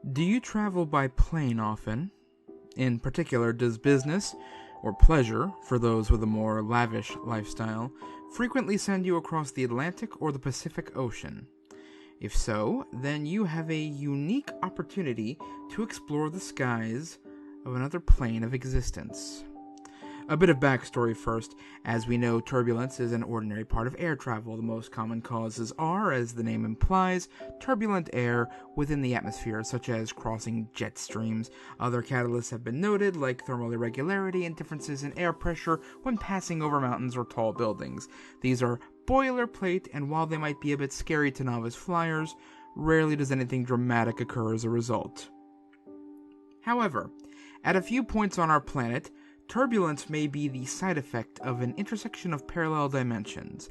Do you travel by plane often? In particular, does business, or pleasure, for those with a more lavish lifestyle, frequently send you across the Atlantic or the Pacific Ocean? If so, then you have a unique opportunity to explore the skies of another plane of existence. A bit of backstory first. As we know, turbulence is an ordinary part of air travel. The most common causes are, as the name implies, turbulent air within the atmosphere, such as crossing jet streams. Other catalysts have been noted, like thermal irregularity and differences in air pressure when passing over mountains or tall buildings. These are boilerplate, and while they might be a bit scary to novice flyers, rarely does anything dramatic occur as a result. However, at a few points on our planet, turbulence may be the side effect of an intersection of parallel dimensions.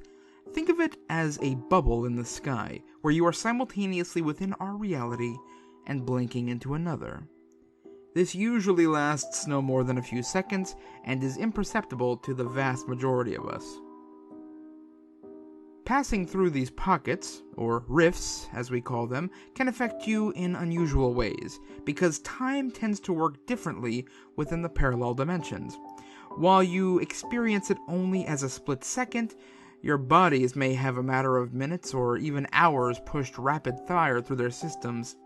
Think of it as a bubble in the sky, where you are simultaneously within our reality and blinking into another. This usually lasts no more than a few seconds and is imperceptible to the vast majority of us. Passing through these pockets, or rifts as we call them, can affect you in unusual ways, because time tends to work differently within the parallel dimensions. While you experience it only as a split second, your bodies may have a matter of minutes or even hours pushed rapid fire through their systems.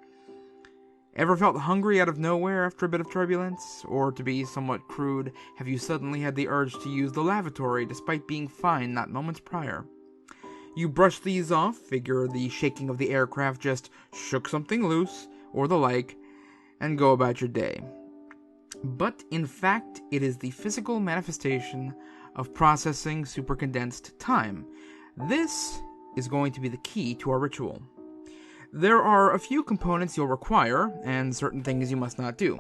Ever felt hungry out of nowhere after a bit of turbulence? Or, to be somewhat crude, have you suddenly had the urge to use the lavatory despite being fine not moments prior? You brush these off, figure the shaking of the aircraft just shook something loose, or the like, and go about your day. But in fact, it is the physical manifestation of processing supercondensed time. This is going to be the key to our ritual. There are a few components you'll require, and certain things you must not do.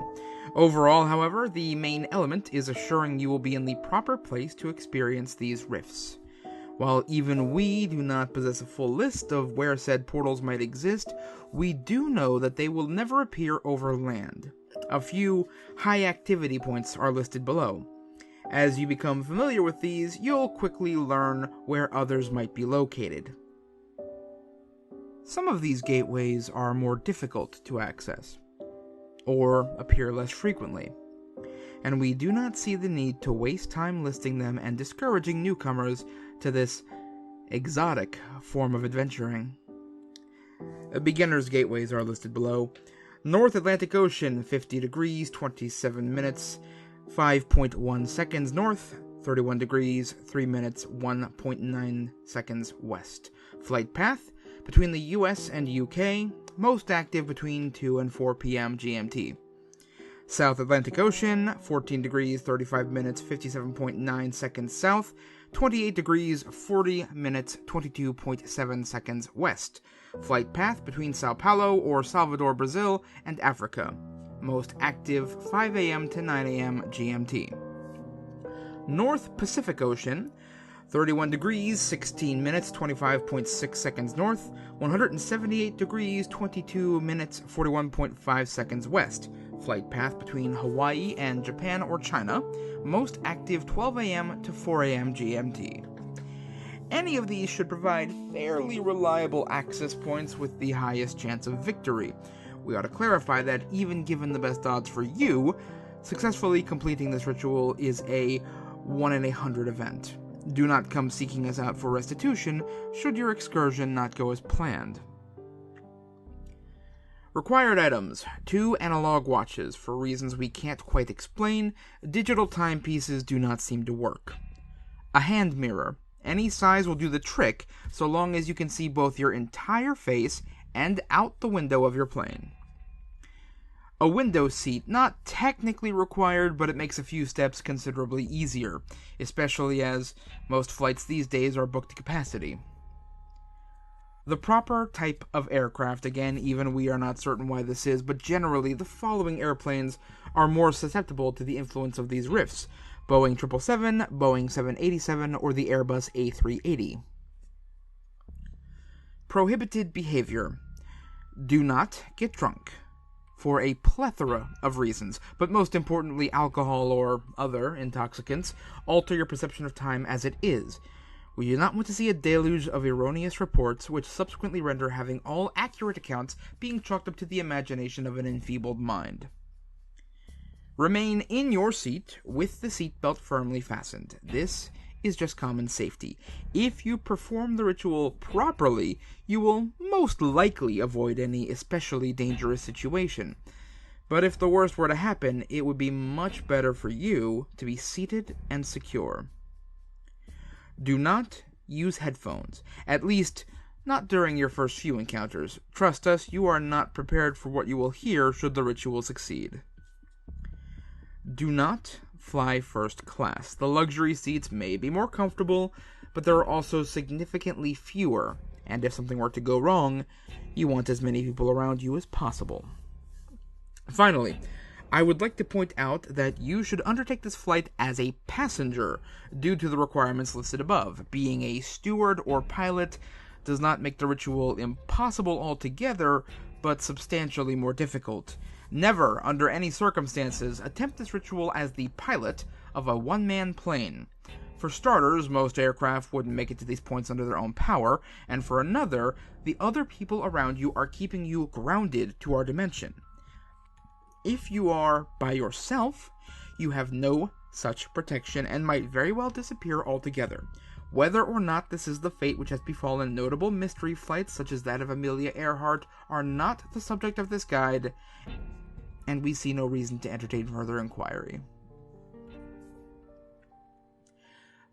Overall, however, the main element is assuring you will be in the proper place to experience these rifts. While even we do not possess a full list of where said portals might exist, we do know that they will never appear over land. A few high-activity points are listed below. As you become familiar with these, you'll quickly learn where others might be located. Some of these gateways are more difficult to access, or appear less frequently, and we do not see the need to waste time listing them and discouraging newcomers to this exotic form of adventuring. Beginner's gateways are listed below. North Atlantic Ocean, 50 degrees, 27 minutes, 5.1 seconds north, 31 degrees, 3 minutes, 1.9 seconds west. Flight path between the US and UK, most active between 2 and 4 p.m. GMT. South Atlantic Ocean, 14 degrees, 35 minutes, 57.9 seconds south, 28 degrees, 40 minutes, 22.7 seconds west. Flight path between Sao Paulo or Salvador, Brazil, and Africa. Most active 5 a.m. to 9 a.m. GMT. North Pacific Ocean, 31 degrees, 16 minutes, 25.6 seconds north, 178 degrees, 22 minutes, 41.5 seconds west. Flight path between Hawaii and Japan or China, most active 12 a.m. to 4 a.m. GMT. Any of these should provide fairly reliable access points with the highest chance of victory. We ought to clarify that even given the best odds for you, successfully completing this ritual is a 1 in 100 event. Do not come seeking us out for restitution should your excursion not go as planned. Required items: 2 analog watches. For reasons we can't quite explain, digital timepieces do not seem to work. A hand mirror. Any size will do the trick, so long as you can see both your entire face and out the window of your plane. A window seat, not technically required, but it makes a few steps considerably easier, especially as most flights these days are booked to capacity. The proper type of aircraft, again, even we are not certain why this is, but generally the following airplanes are more susceptible to the influence of these rifts: Boeing 777, Boeing 787, or the Airbus A380. Prohibited behavior. Do not get drunk. For a plethora of reasons, but most importantly alcohol or other intoxicants alter your perception of time as it is. We do not want to see a deluge of erroneous reports, which subsequently render having all accurate accounts being chalked up to the imagination of an enfeebled mind. Remain in your seat with the seatbelt firmly fastened. This is just common safety. If you perform the ritual properly, you will most likely avoid any especially dangerous situation. But if the worst were to happen, it would be much better for you to be seated and secure. Do not use headphones, at least not during your first few encounters. Trust us, you are not prepared for what you will hear should the ritual succeed. Do not fly first class. The luxury seats may be more comfortable, but there are also significantly fewer, and if something were to go wrong, you want as many people around you as possible. Finally, I would like to point out that you should undertake this flight as a passenger, due to the requirements listed above. Being a steward or pilot does not make the ritual impossible altogether, but substantially more difficult. Never, under any circumstances, attempt this ritual as the pilot of a one-man plane. For starters, most aircraft wouldn't make it to these points under their own power, and for another, the other people around you are keeping you grounded to our dimension. If you are by yourself, you have no such protection and might very well disappear altogether. Whether or not this is the fate which has befallen notable mystery flights such as that of Amelia Earhart are not the subject of this guide, and we see no reason to entertain further inquiry.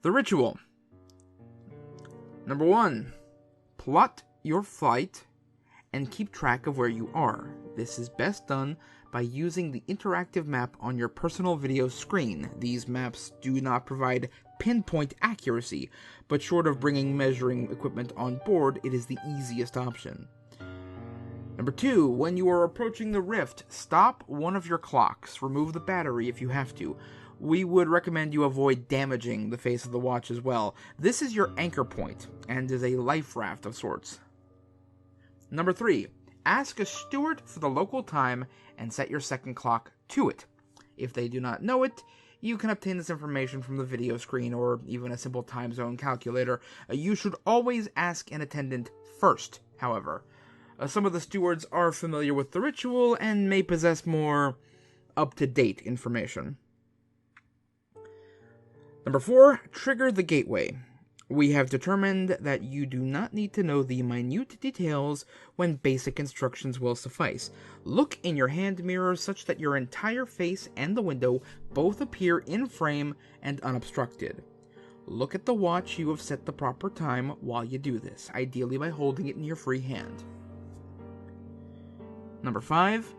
The ritual. Number 1. Plot your flight and keep track of where you are. This is best done by using the interactive map on your personal video screen. These maps do not provide pinpoint accuracy, but short of bringing measuring equipment on board, it is the easiest option. Number 2, when you are approaching the rift, stop one of your clocks. Remove the battery if you have to. We would recommend you avoid damaging the face of the watch as well. This is your anchor point, and is a life raft of sorts. Number 3, ask a steward for the local time and set your second clock to it. If they do not know it, you can obtain this information from the video screen or even a simple time zone calculator. You should always ask an attendant first, however. Some of the stewards are familiar with the ritual and may possess more up-to-date information. Number 4, trigger the gateway. We have determined that you do not need to know the minute details when basic instructions will suffice. Look in your hand mirror such that your entire face and the window both appear in frame and unobstructed. Look at the watch you have set the proper time while you do this, ideally by holding it in your free hand. Number 5,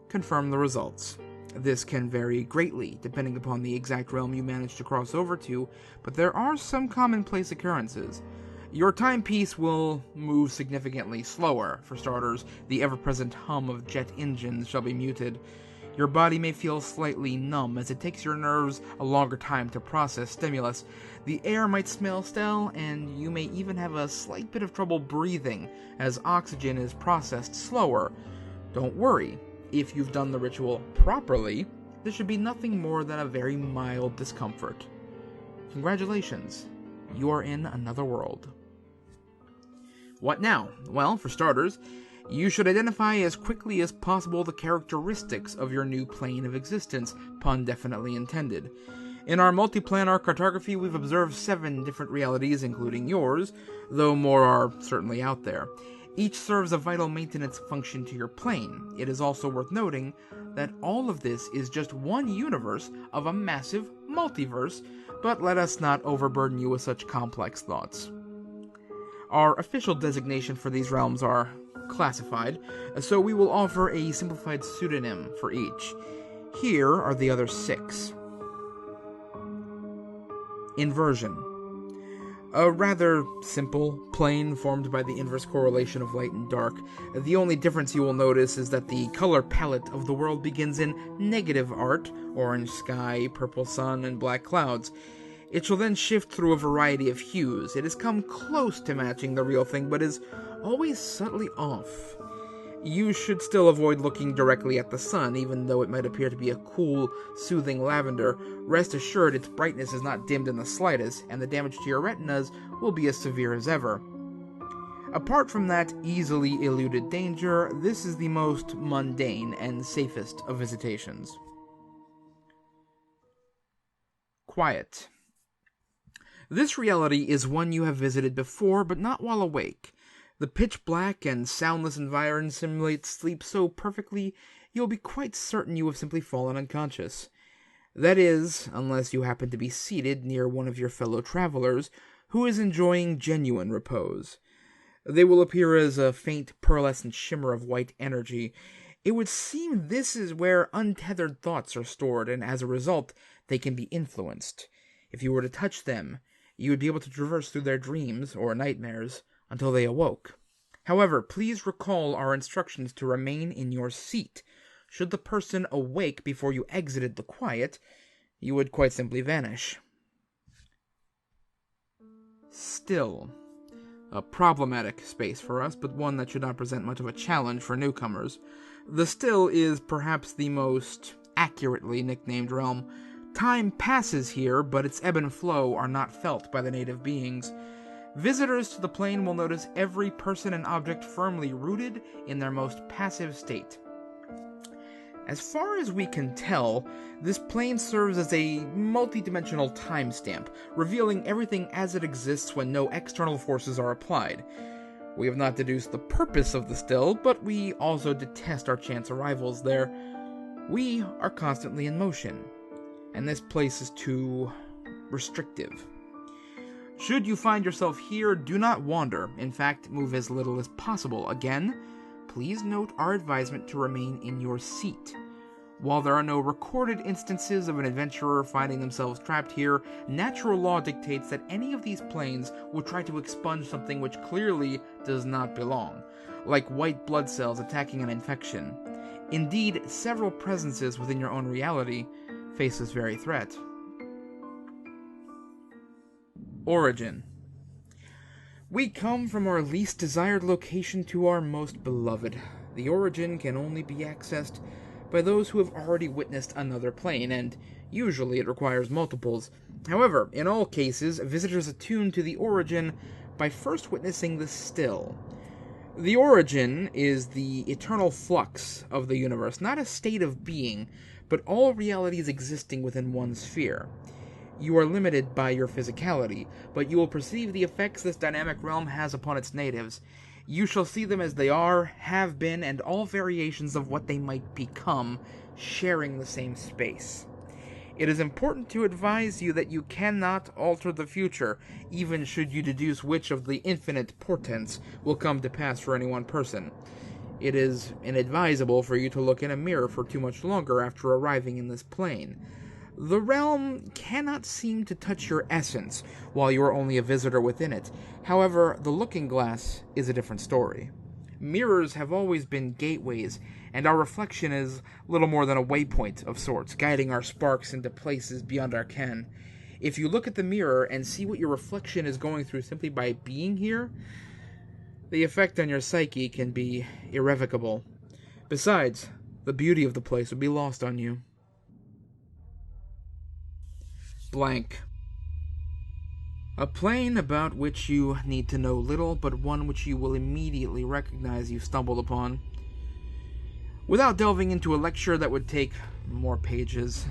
confirm the results. This can vary greatly, depending upon the exact realm you manage to cross over to, but there are some commonplace occurrences. Your timepiece will move significantly slower. For starters, the ever-present hum of jet engines shall be muted. Your body may feel slightly numb, as it takes your nerves a longer time to process stimulus. The air might smell stale, and you may even have a slight bit of trouble breathing, as oxygen is processed slower. Don't worry. If you've done the ritual properly, this should be nothing more than a very mild discomfort. Congratulations, you are in another world. What now? Well, for starters, you should identify as quickly as possible the characteristics of your new plane of existence, pun definitely intended. In our multiplanar cartography, we've observed 7 different realities, including yours, though more are certainly out there. Each serves a vital maintenance function to your plane. It is also worth noting that all of this is just one universe of a massive multiverse, but let us not overburden you with such complex thoughts. Our official designation for these realms are classified, so we will offer a simplified pseudonym for each. Here are the other 6. Inversion. A rather simple plane formed by the inverse correlation of light and dark. The only difference you will notice is that the color palette of the world begins in negative art, orange sky, purple sun, and black clouds. It shall then shift through a variety of hues. It has come close to matching the real thing, but is always subtly off. You should still avoid looking directly at the sun, even though it might appear to be a cool, soothing lavender. Rest assured its brightness is not dimmed in the slightest, and the damage to your retinas will be as severe as ever. Apart from that easily eluded danger, this is the most mundane and safest of visitations. Quiet. This reality is one you have visited before, but not while awake. The pitch-black and soundless environment simulates sleep so perfectly, you'll be quite certain you have simply fallen unconscious. That is, unless you happen to be seated near one of your fellow travelers, who is enjoying genuine repose. They will appear as a faint pearlescent shimmer of white energy. It would seem this is where untethered thoughts are stored, and as a result, they can be influenced. If you were to touch them, you would be able to traverse through their dreams, or nightmares, until they awoke. However, please recall our instructions to remain in your seat. Should the person awake before you exited the quiet, you would quite simply vanish. Still. A problematic space for us, but one that should not present much of a challenge for newcomers. The Still is perhaps the most accurately nicknamed realm. Time passes here, but its ebb and flow are not felt by the native beings. Visitors to the plane will notice every person and object firmly rooted in their most passive state. As far as we can tell, this plane serves as a multi-dimensional timestamp, revealing everything as it exists when no external forces are applied. We have not deduced the purpose of the Still, but we also detest our chance arrivals there. We are constantly in motion, and this place is too restrictive. Should you find yourself here, do not wander. In fact, move as little as possible. Again, please note our advisement to remain in your seat. While there are no recorded instances of an adventurer finding themselves trapped here, natural law dictates that any of these planes will try to expunge something which clearly does not belong, like white blood cells attacking an infection. Indeed, several presences within your own reality face this very threat. Origin. We come from our least desired location to our most beloved. The origin can only be accessed by those who have already witnessed another plane, and usually it requires multiples. However, in all cases, visitors attune to the origin by first witnessing the Still. The origin is the eternal flux of the universe, not a state of being, but all realities existing within one sphere. You are limited by your physicality, but you will perceive the effects this dynamic realm has upon its natives. You shall see them as they are, have been, and all variations of what they might become, sharing the same space. It is important to advise you that you cannot alter the future, even should you deduce which of the infinite portents will come to pass for any one person. It is inadvisable for you to look in a mirror for too much longer after arriving in this plane. The realm cannot seem to touch your essence while you are only a visitor within it. However, the looking glass is a different story. Mirrors have always been gateways, and our reflection is little more than a waypoint of sorts, guiding our sparks into places beyond our ken. If you look at the mirror and see what your reflection is going through simply by being here, the effect on your psyche can be irrevocable. Besides, the beauty of the place would be lost on you. Blank. A plane about which you need to know little, but one which you will immediately recognize you stumbled upon. Without delving into a lecture that would take more pages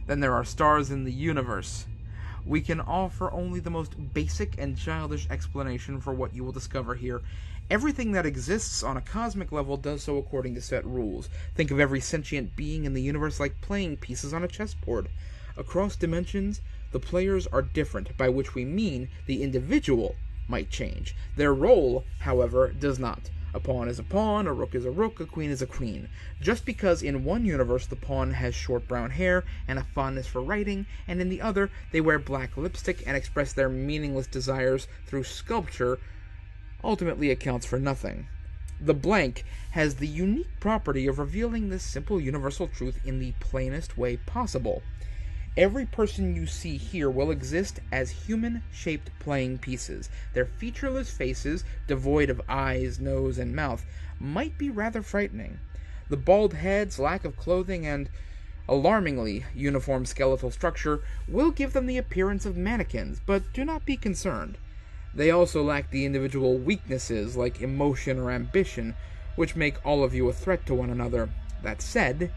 than there are stars in the universe, we can offer only the most basic and childish explanation for what you will discover here. Everything that exists on a cosmic level does so according to set rules. Think of every sentient being in the universe like playing pieces on a chessboard. Across dimensions, the players are different, by which we mean the individual might change. Their role, however, does not. A pawn is a pawn, a rook is a rook, a queen is a queen. Just because in one universe the pawn has short brown hair and a fondness for writing, and in the other they wear black lipstick and express their meaningless desires through sculpture, ultimately accounts for nothing. The blank has the unique property of revealing this simple universal truth in the plainest way possible. Every person you see here will exist as human-shaped playing pieces. Their featureless faces, devoid of eyes, nose, and mouth, might be rather frightening. The bald heads, lack of clothing, and alarmingly uniform skeletal structure will give them the appearance of mannequins, but do not be concerned. They also lack the individual weaknesses like emotion or ambition, which make all of you a threat to one another. That said,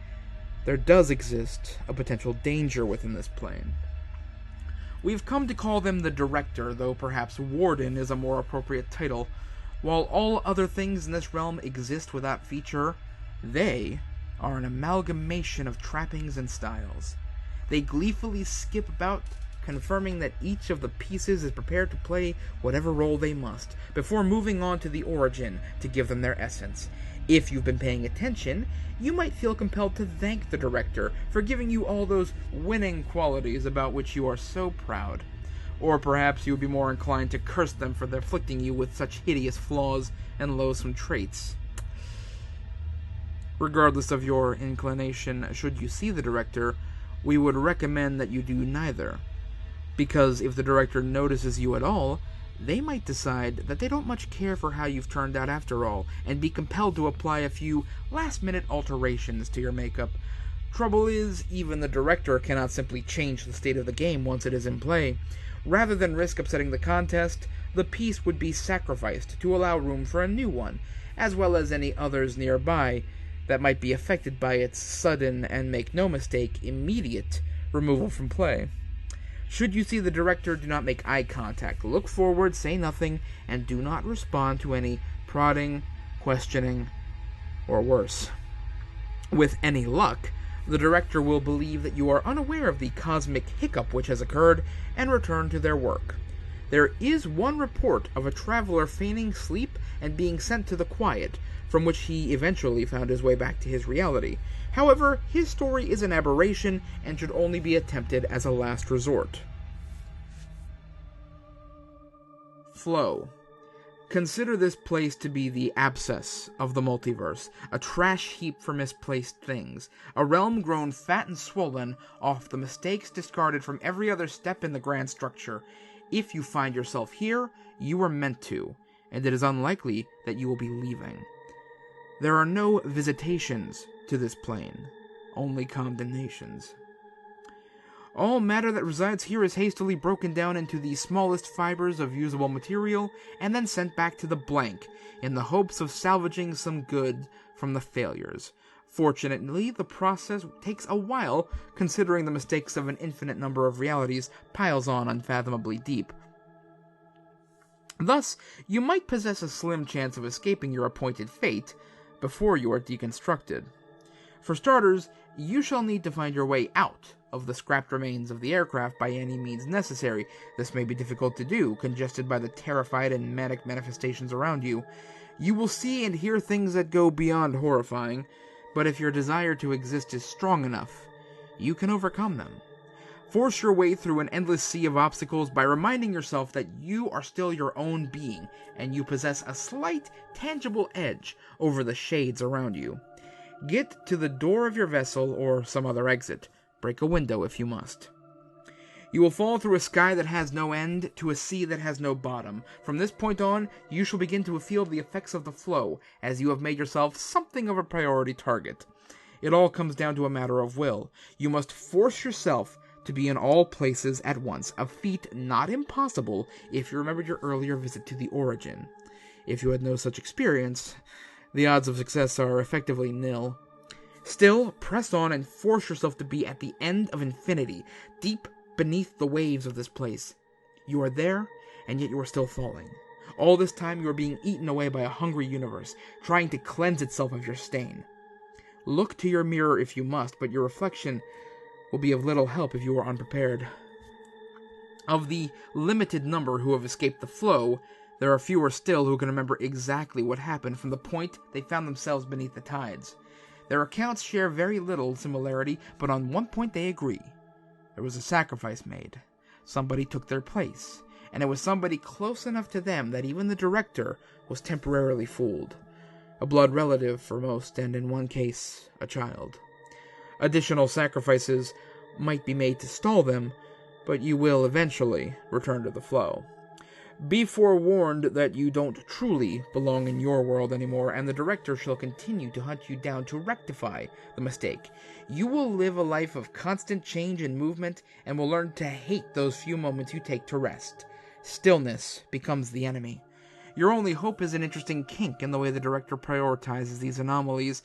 there does exist a potential danger within this plane. We've come to call them the Director, though perhaps Warden is a more appropriate title. While all other things in this realm exist without feature, they are an amalgamation of trappings and styles. They gleefully skip about, confirming that each of the pieces is prepared to play whatever role they must, before moving on to the origin to give them their essence. If you've been paying attention, you might feel compelled to thank the Director for giving you all those winning qualities about which you are so proud. Or perhaps you would be more inclined to curse them for afflicting you with such hideous flaws and loathsome traits. Regardless of your inclination, should you see the Director, we would recommend that you do neither. Because if the Director notices you at all, they might decide that they don't much care for how you've turned out after all, and be compelled to apply a few last-minute alterations to your makeup. Trouble is, even the Director cannot simply change the state of the game once it is in play. Rather than risk upsetting the contest, the piece would be sacrificed to allow room for a new one, as well as any others nearby that might be affected by its sudden, and make no mistake, immediate removal from play. Should you see the Director, do not make eye contact. Look forward, say nothing, and do not respond to any prodding, questioning, or worse. With any luck, the Director will believe that you are unaware of the cosmic hiccup which has occurred, and return to their work. There is one report of a traveler feigning sleep and being sent to the quiet, from which he eventually found his way back to his reality. However, his story is an aberration and should only be attempted as a last resort. Flow. Consider this place to be the abscess of the multiverse, a trash heap for misplaced things, a realm grown fat and swollen off the mistakes discarded from every other step in the grand structure. If you find yourself here, you were meant to, and it is unlikely that you will be leaving. There are no visitations to this plane, only condemnations. All matter that resides here is hastily broken down into the smallest fibers of usable material, and then sent back to the blank, in the hopes of salvaging some good from the failures. Fortunately, the process takes a while, considering the mistakes of an infinite number of realities piles on unfathomably deep. Thus, you might possess a slim chance of escaping your appointed fate before you are deconstructed. For starters, you shall need to find your way out of the scrapped remains of the aircraft by any means necessary. This may be difficult to do, congested by the terrified and manic manifestations around you. You will see and hear things that go beyond horrifying, but if your desire to exist is strong enough, you can overcome them. Force your way through an endless sea of obstacles by reminding yourself that you are still your own being, and you possess a slight, tangible edge over the shades around you. Get to the door of your vessel or some other exit. Break a window if you must. You will fall through a sky that has no end to a sea that has no bottom. From this point on, you shall begin to feel the effects of the flow, as you have made yourself something of a priority target. It all comes down to a matter of will. You must force yourself to be in all places at once, a feat not impossible if you remembered your earlier visit to the origin. If you had no such experience, the odds of success are effectively nil. Still, press on and force yourself to be at the end of infinity, deep beneath the waves of this place. You are there, and yet you are still falling. All this time you are being eaten away by a hungry universe, trying to cleanse itself of your stain. Look to your mirror if you must, but your reflection will be of little help if you are unprepared. Of the limited number who have escaped the flow, there are fewer still who can remember exactly what happened from the point they found themselves beneath the tides. Their accounts share very little similarity, but on one point they agree. There was a sacrifice made. Somebody took their place, and it was somebody close enough to them that even the Director was temporarily fooled. A blood relative for most, and in one case, a child. Additional sacrifices might be made to stall them, but you will eventually return to the flow. Be forewarned that you don't truly belong in your world anymore, and the director shall continue to hunt you down to rectify the mistake. You will live a life of constant change and movement, and will learn to hate those few moments you take to rest. Stillness becomes the enemy. Your only hope is an interesting kink in the way the director prioritizes these anomalies.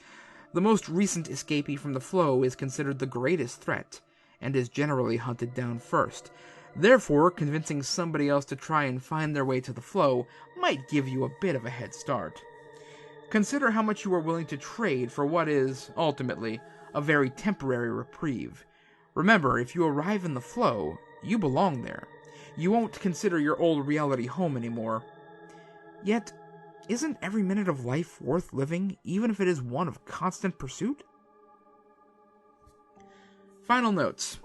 The most recent escapee from the flow is considered the greatest threat, and is generally hunted down first. Therefore, convincing somebody else to try and find their way to the flow might give you a bit of a head start. Consider how much you are willing to trade for what is, ultimately, a very temporary reprieve. Remember, if you arrive in the flow, you belong there. You won't consider your old reality home anymore. Yet, isn't every minute of life worth living, even if it is one of constant pursuit? Final notes.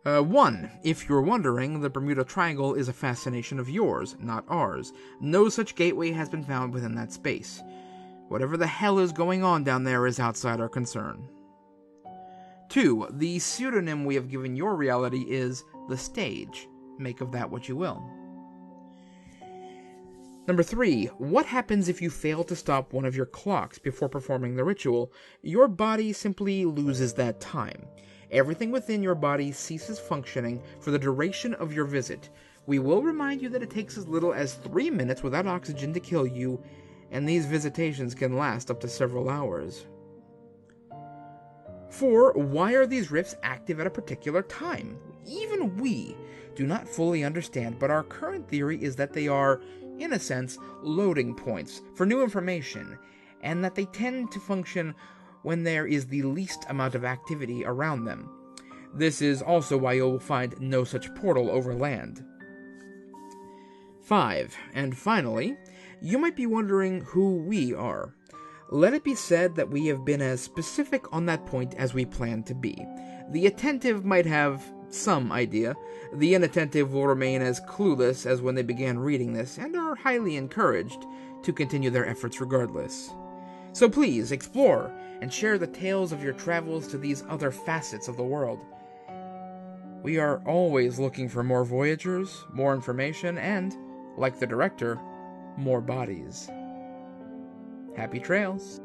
1. If you're wondering, the Bermuda Triangle is a fascination of yours, not ours. No such gateway has been found within that space. Whatever the hell is going on down there is outside our concern. 2. The pseudonym we have given your reality is The Stage. Make of that what you will. 3. What happens if you fail to stop one of your clocks before performing the ritual? Your body simply loses that time. Everything within your body ceases functioning for the duration of your visit. We will remind you that it takes as little as 3 minutes without oxygen to kill you, and these visitations can last up to several hours. 4. Why are these rifts active at a particular time? Even we do not fully understand, but our current theory is that they are, in a sense, loading points for new information, and that they tend to function when there is the least amount of activity around them. This is also why you'll find no such portal over land. 5. And finally, you might be wondering who we are. Let it be said that we have been as specific on that point as we plan to be. The attentive might have some idea. The inattentive will remain as clueless as when they began reading this, and are highly encouraged to continue their efforts regardless. So please, explore and share the tales of your travels to these other facets of the world. We are always looking for more voyagers, more information, and, like the director, more bodies. Happy trails!